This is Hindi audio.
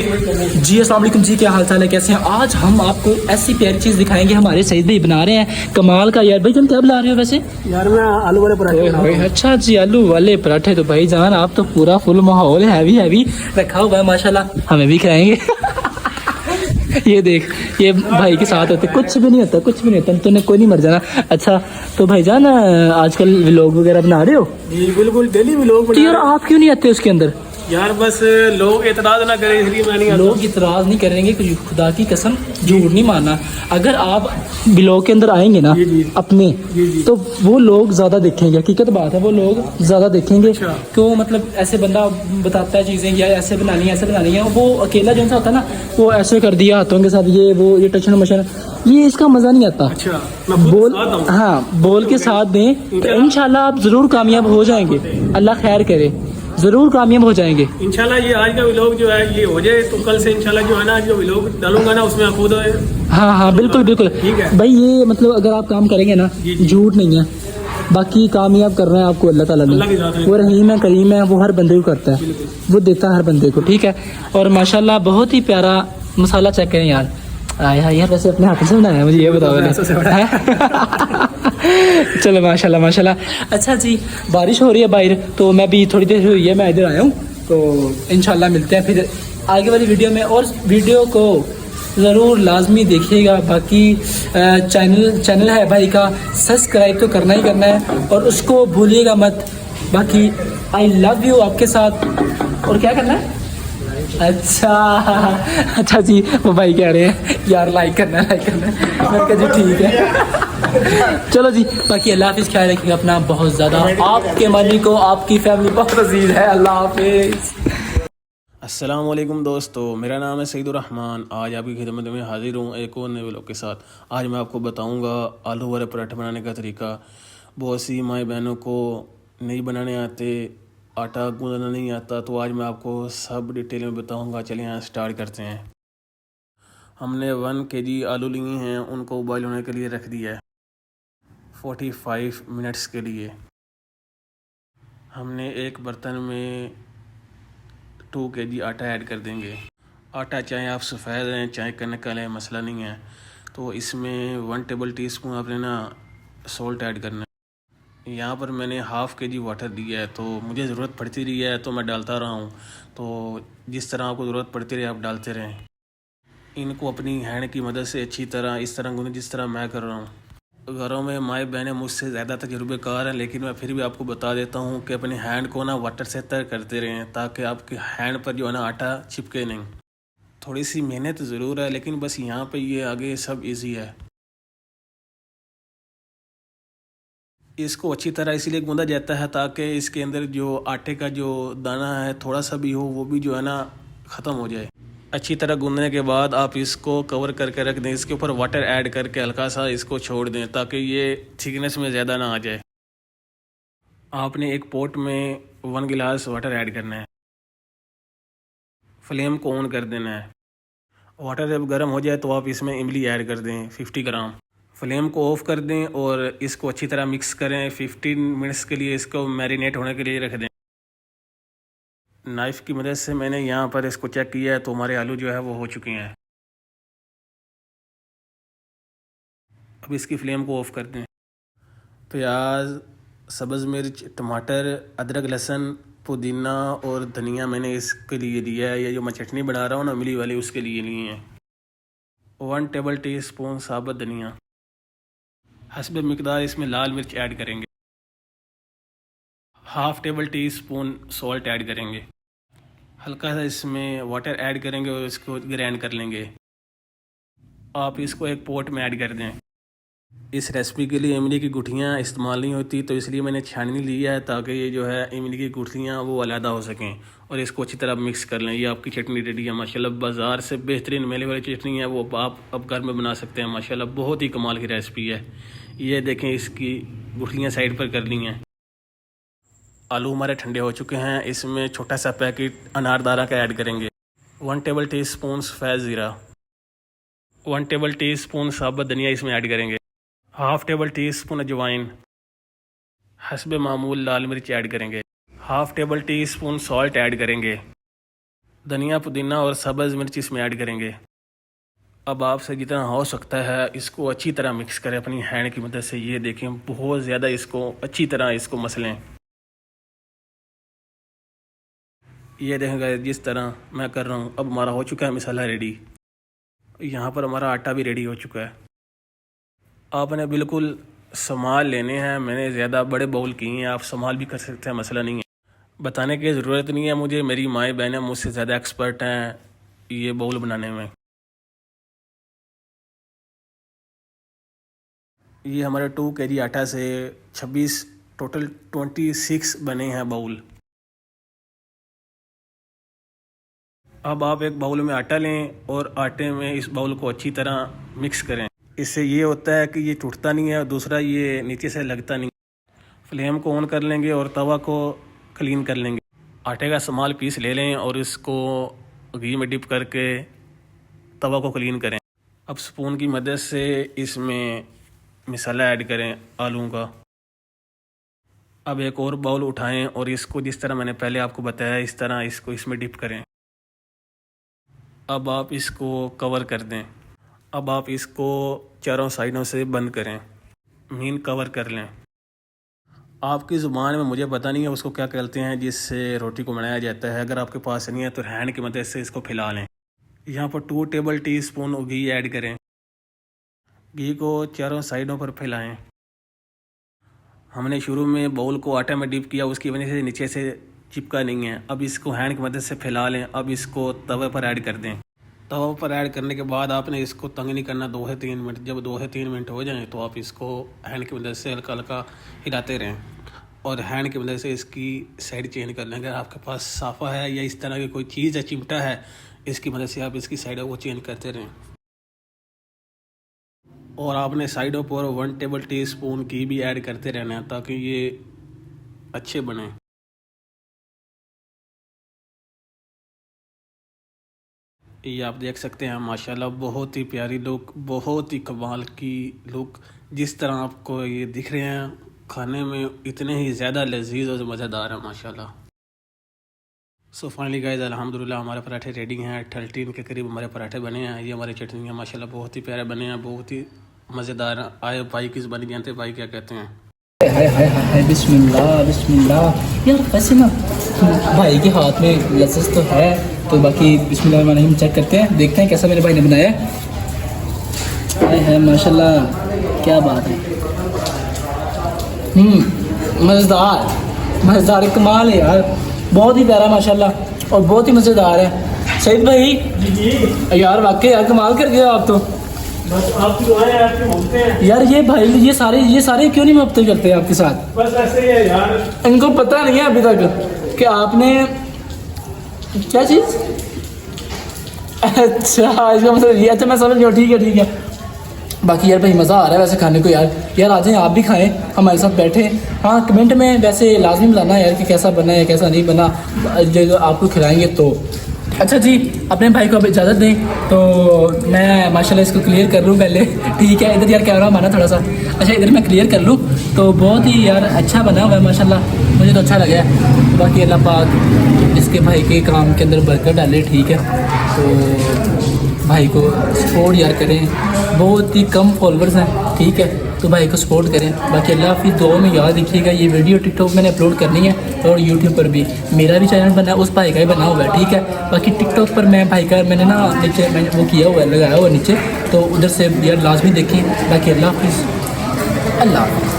जी अस्सलाम वालेकुम जी, क्या हाल चाल है, कैसे हैं? आज हम आपको ऐसी प्यारी चीज़ दिखाएंगे। हमारे सईद भाई बना रहे हैं कमाल का। यार भाई तुम क्या बना रहे हो वैसे? यार मैं आलू वाले पराठे बना रहा हूं। अच्छा जी, आलू वाले पराठे। तो भाई जान आप तो पूरा फुल माहौल हैवी हैवी रखा हुआ है माशाल्लाह। हमें भी खिलाएंगे। ये देख, ये भाई के साथ होते कुछ भी नहीं होता, कुछ भी नहीं होता, तूने कोई नहीं मर जाना। अच्छा तो भाईजान आजकल व्लॉग वगैरह बना रहे हो? जी बिल्कुल, डेली व्लॉग तो यार आप क्यों नहीं आते उसके अंदर? यार बस लोग एतराज ना करें इसलिए मैं नहीं आता। लोग इतराज नहीं करेंगे, कुछ खुदा की कसम झूठ नहीं मानना। अगर आप ब्लॉग के अंदर आएंगे ना जी। अपने, जी। तो वो लोग ज्यादा देखेंगे। हकीकत बात है, वो लोग ज्यादा देखेंगे। अच्छा। क्यों? मतलब ऐसे बंदा बताता है चीजें, या ऐसे बनानी है, ऐसे बनानी है। वो अकेला जो सा होता है ना, वो ऐसे कर दिया हाथों के साथ, ये टचन मशन, ये इसका मजा नहीं आता। अच्छा, मैं खुद बोल, साथ आऊं। हाँ बोल के साथ दें तो इंशाल्लाह आप जरूर कामयाब हो जाएंगे। अल्लाह खैर करे, जरूर कामयाब हो जाएंगे इंशाल्लाह। ये आज का व्लॉग जो है ये हो जाए तो कल से इंशाल्लाह जो है ना, जो व्लॉग डालूंगा ना उसमें खुद हाँ हाँ बिल्कुल बिल्कुल। ठीक है भाई ये मतलब अगर आप काम करेंगे ना, जी। झूठ नहीं है, बाकी कामयाब कर रहे हैं आपको अल्लाह ताला अल्लाह के साथ ने। है। वो रहीम है, करीम है, वो हर बंदे को करता है, वो देता है हर बंदे को। ठीक है। और माशाल्लाह बहुत ही प्यारा मसाला। चेक करें यार, आया यार वैसे अपने हाथों से बनाया है, मुझे ये बताओ पहले। चलो माशाल्लाह माशाल्लाह। अच्छा जी, बारिश हो रही है बाहर, तो मैं भी थोड़ी देर हुई है मैं इधर आया हूँ, तो इंशाल्लाह मिलते हैं फिर आगे वाली वीडियो में। और वीडियो को ज़रूर लाजमी देखिएगा। बाकी चैनल है भाई का, सब्सक्राइब तो करना ही करना है और उसको भूलिएगा मत। बाकी आई लव यू आपके साथ। और क्या करना है? अच्छा जी, वो भाई कह रहे हैं यार लाइक करना है, लाइक करना है। मैं कहा जी ठीक है। चलो जी, बाकी अल्लाह हाफिज़, ख्याल रखिएगा अपना बहुत ज़्यादा। आपके मनी को आपकी फैमिली बहुत अजीज है। अल्लाह हाफिज़। अस्सलाम वालेकुम दोस्तों, मेरा नाम है सईदुर रहमान। आज आपकी खिदमत में हाजिर हूँ एक और नए व्लॉग के साथ। आज मैं आपको बताऊँगा आलू वाले पराठे बनाने का तरीका। बहुत सी माएँ बहनों को नहीं बनाने आते, आटा गूंदना नहीं आता, तो आज मैं आपको सब डिटेल में बताऊँगा। चलिए यहाँ स्टार्ट करते हैं। हमने 1 kg आलू लिए हैं, उनको उबाल होने के लिए रख दिया है 45 मिनट्स के लिए। हमने एक बर्तन में 2 kg आटा ऐड कर देंगे। आटा चाहे आप सफ़ेद लें चाहे कनक का लें, मसला नहीं है। तो इसमें 1 टेबल टीस्पून आपने ना सॉल्ट ऐड करना है। यहाँ पर मैंने हाफ़ kg वाटर दिया है, तो मुझे ज़रूरत पड़ती रही है तो मैं डालता रहा हूँ। तो जिस तरह आपको ज़रूरत पड़ती रही आप डालते रहें। इनको अपनी हैंड की मदद से अच्छी तरह इस तरह गूंदें जिस तरह मैं कर रहा हूँ। घरों में माएँ बहनें मुझसे ज़्यादा तजुर्बेकार हैं, लेकिन मैं फिर भी आपको बता देता हूँ कि अपने हैंड को ना वाटर से तर करते रहें, ताकि आपके हैंड पर जो है ना आटा चिपके नहीं। थोड़ी सी मेहनत ज़रूर है, लेकिन बस यहाँ पे ये आगे सब इजी है। इसको अच्छी तरह इसीलिए गूंदा जाता है ताकि इसके अंदर जो आटे का जो दाना है थोड़ा सा भी हो, वो भी जो है ना ख़त्म हो जाए। अच्छी तरह गूंदने के बाद आप इसको कवर करके रख दें। इसके ऊपर वाटर ऐड करके हल्का सा इसको छोड़ दें ताकि ये थिकनेस में ज़्यादा ना आ जाए। आपने एक पॉट में 1 गिलास वाटर ऐड करना है। फ्लेम को ऑन कर देना है। वाटर जब गर्म हो जाए तो आप इसमें इमली ऐड कर दें 50 ग्राम। फ्लेम को ऑफ कर दें और इसको अच्छी तरह मिक्स करें। 15 मिनट्स के लिए इसको मैरिनेट होने के लिए रख दें। नाइफ़ की मदद से मैंने यहाँ पर इसको चेक किया है तो हमारे आलू जो है वो हो चुके हैं। अब इसकी फ्लेम को ऑफ कर दें। प्याज, सब्ज़ मिर्च, टमाटर, अदरक, लहसुन, पुदीना और धनिया मैंने इसके लिए दिया है। ये जो मैं चटनी बना रहा हूँ ना इमली वाली, उसके लिए लिए हैं। 1 टेबल टीस्पून साबुत धनिया। हस्ब मिक़दार इसमें लाल मिर्च ऐड करेंगे। Half table teaspoon salt add करेंगे। हल्का सा इसमें वाटर ऐड करेंगे और इसको ग्राइंड कर लेंगे। आप इसको एक पॉट में ऐड कर दें। इस रेसिपी के लिए इमली की गुठलियाँ इस्तेमाल नहीं होती, तो इसलिए मैंने छाननी लिया है ताकि ये जो है इमली की गुठलियाँ वो अलहदा हो सकें। और इसको अच्छी तरह मिक्स कर लें। ये आपकी चटनी रेडी है माशाल्लाह। बाज़ार से बेहतरीन मेले वाली चटनी है, वो आप अब घर में बना सकते हैं माशाल्लाह। बहुत ही कमाल की रेसिपी है। ये देखें, इसकी गुठलियाँ साइड पर कर ली हैं। आलू हमारे ठंडे हो चुके हैं। इसमें छोटा सा पैकेट अनारदाना का ऐड करेंगे। 1 टेबल टीस्पून सफ़ेद ज़ीरा, 1 टेबल टीस्पून साबुत धनिया इसमें ऐड करेंगे। हाफ़ टेबल टीस्पून अजवाइन, हस्ब मामूल लाल मिर्च ऐड करेंगे। Half table teaspoon salt add करेंगे। धनिया पुदीना और सब्ज़ मिर्च इसमें ऐड करेंगे। अब आपसे जितना हो सकता है इसको अच्छी तरह मिक्स करें अपनी हैंड की मदद से। ये देखें बहुत ज़्यादा इसको अच्छी तरह इसको मसलें। ये देखेंगे जिस तरह मैं कर रहा हूँ। अब हमारा हो चुका है मसाला रेडी। यहाँ पर हमारा आटा भी रेडी हो चुका है। आपने बिल्कुल संभाल लेने हैं। मैंने ज़्यादा बड़े बाउल किए हैं, आप संभाल भी कर सकते हैं, मसला नहीं है। बताने की ज़रूरत नहीं है मुझे, मेरी माएँ बहनें मुझसे ज़्यादा एक्सपर्ट हैं ये बाउल बनाने में। ये हमारे 2 kg आटा से 26 टोटल 26 बने हैं बाउल। अब आप एक बाउल में आटा लें और आटे में इस बाउल को अच्छी तरह मिक्स करें। इससे ये होता है कि ये टूटता नहीं है और दूसरा ये नीचे से लगता नहीं। फ्लेम को ऑन कर लेंगे और तवा को क्लीन कर लेंगे। आटे का स्मॉल पीस ले लें और इसको घी में डिप करके तवा को क्लीन करें। अब स्पून की मदद से इसमें मसाला ऐड करें आलू का। अब एक और बाउल उठाएं और इसको जिस तरह मैंने पहले आपको बताया इस तरह इसको इसमें डिप करें। अब आप इसको कवर कर दें। अब आप इसको चारों साइडों से बंद करें, मीन कवर कर लें। आपकी ज़ुबान में मुझे पता नहीं है उसको क्या कहते हैं जिससे रोटी को बनाया जाता है। अगर आपके पास नहीं है तो हैंड की मदद से इसको फैला लें। यहाँ पर 2 टेबल टीस्पून घी ऐड करें। घी को चारों साइडों पर फैलाएं। हमने शुरू में बाउल को आटे में डिप किया, उसकी वजह से नीचे से चिपका नहीं है। अब इसको हैंड की मदद से फैला लें। अब इसको तवे पर ऐड कर दें। तवा पर ऐड करने के बाद आपने इसको तंग नहीं करना 2 से 3 मिनट। जब 2 से 3 मिनट हो जाएं तो आप इसको हैंड की मदद से हल्का हल्का हिलाते रहें और हैंड की मदद से इसकी साइड चेंज कर लें। अगर आपके पास साफ़ा है या इस तरह की कोई चीज़ है, चिमटा है, इसकी मदद से आप इसकी साइडों को चेंज करते रहें। और आपने साइडों पर 1 टेबल टीस्पून घी भी ऐड करते रहना है ताकि ये अच्छे बने। ये आप देख सकते हैं माशाल्लाह बहुत ही प्यारी लुक, बहुत ही कमाल की लुक। जिस तरह आपको ये दिख रहे हैं खाने में इतने ही ज़्यादा लजीज और मज़ेदार है माशाल्लाह। सो फाइनली गाइस अल्हम्दुलिल्लाह हमारे पराठे रेडी हैं। 13 के करीब हमारे पराठे बने हैं। ये हमारी चटनी है माशाल्लाह बहुत ही प्यारे बने हैं, बहुत ही मज़ेदार। आए भाई किस बन जानते भाई क्या कहते हैं? हाय हाय हाय बिस्मिल्लाह बिस्मिल्लाह। यार वैसे ना भाई के हाथ में लज़्ज़त तो है, तो बाकी बिस्मिल्लाह हम चेक करते हैं, देखते हैं कैसा मेरे भाई ने बनाया है। हाय हाय माशाल्लाह क्या बात है। मज़ेदार कमाल है यार, बहुत ही प्यारा माशाल्लाह और बहुत ही मज़ेदार है। सईद भाई यार वाकई यार कमाल कर गया आप तो। बस आपकी दुआएं आपके होते हैं यार ये भाई ये सारे क्यों नहीं मोहब्बत करते हैं आपके साथ? बस ऐसे ही है यार। इनको पता नहीं है अभी तक कि आपने क्या चीज़। अच्छा इसका मतलब ये। अच्छा मैं समझ गया, ठीक है। बाकी यार भाई मज़ा आ रहा है वैसे खाने को यार आ जाएं आप भी खाएं हमारे साथ बैठे। हाँ कमेंट में वैसे लाजमी बताना यार कि कैसा बना है कैसा नहीं बना, जब आपको खिलाएंगे तो। अच्छा जी अपने भाई को अब इजाज़त दें तो मैं माशाल्लाह इसको क्लियर कर लूँ पहले, ठीक है। इधर यार कैमरा बना थोड़ा सा, अच्छा इधर मैं क्लियर कर लूँ तो बहुत ही यार अच्छा बना हुआ है माशाल्लाह, मुझे तो अच्छा लगा है। बाकी अल्लाह पाक इसके भाई के काम के अंदर बरकत डाले, ठीक है। तो भाई को सपोर्ट यार करें, बहुत ही कम फॉलोअर्स हैं, ठीक है, तो भाई को सपोर्ट करें। बाकी अल्लाह हाफिज़, दुआ में याद रखिएगा। ये वीडियो टिकटॉक मैंने अपलोड करनी है और यूट्यूब पर भी मेरा भी चैनल बना है, उस भाई का ही बना हुआ है, ठीक है। बाकी टिकटॉक पर मैं भाई का मैंने ना नीचे मैंने वो किया हुआ है, लगाया हुआ नीचे, तो उधर से यार लाजमी देखें। बाकी अल्लाह हाफिज़, अल्लाह।